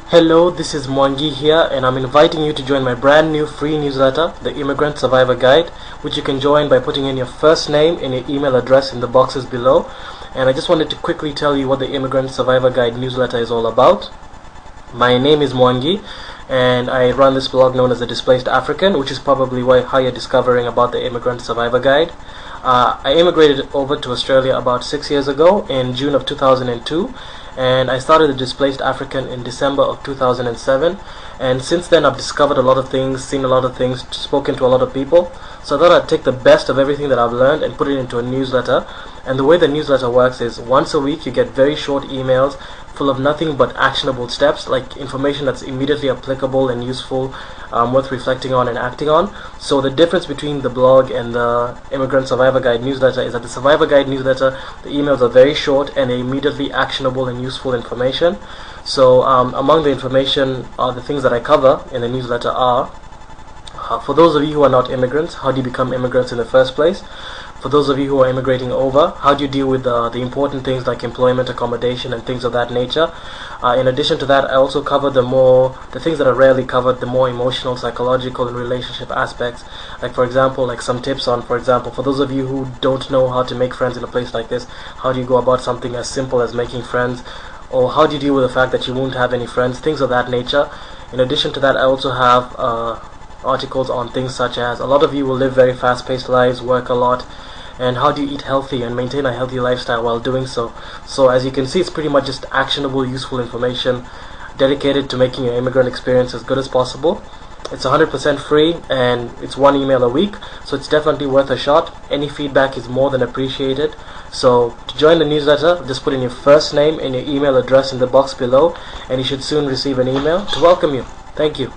Hello, this is Mwangi here, and I'm inviting you to join my brand new free newsletter, The Immigrant Survivor Guide, which you can join by putting in your first name and your email address in the boxes below. And I just wanted to quickly tell you what the Immigrant Survivor Guide newsletter is all about. My name is Mwangi, and I run this blog known as The Displaced African, which is probably how you're discovering about the Immigrant Survivor Guide. I immigrated over to Australia about 6 years ago in June of 2002, and I started The Displaced African in December of 2007, and since then I've discovered a lot of things, seen a lot of things, spoken to a lot of people. So I thought I'd take the best of everything that I've learned and put it into a newsletter. And the way the newsletter works is once a week you get very short emails full of nothing but actionable steps, like information that's immediately applicable and useful, worth reflecting on and acting on. So the difference between the blog and the Immigrant Survivor Guide newsletter is that the Survivor Guide newsletter, the emails are very short and immediately actionable and useful information. So among the information, the things that I cover in the newsletter are, for those of you who are not immigrants, how do you become immigrants in the first place? For those of you who are immigrating over, how do you deal with the important things like employment, accommodation, and things of that nature? In addition to that, I also cover the things that are rarely covered, the more emotional, psychological, and relationship aspects. Like for example, like some tips on, for example, for those of you who don't know how to make friends in a place like this, how do you go about something as simple as making friends? Or how do you deal with the fact that you won't have any friends? Things of that nature. In addition to that, I also have articles on things such as, a lot of you will live very fast-paced lives, work a lot, and how do you eat healthy and maintain a healthy lifestyle while doing so. So as you can see, it's pretty much just actionable, useful information dedicated to making your immigrant experience as good as possible. It's 100% free and it's one email a week, so it's definitely worth a shot. Any feedback is more than appreciated. So to join the newsletter, just put in your first name and your email address in the box below, and you should soon receive an email to welcome you. Thank you.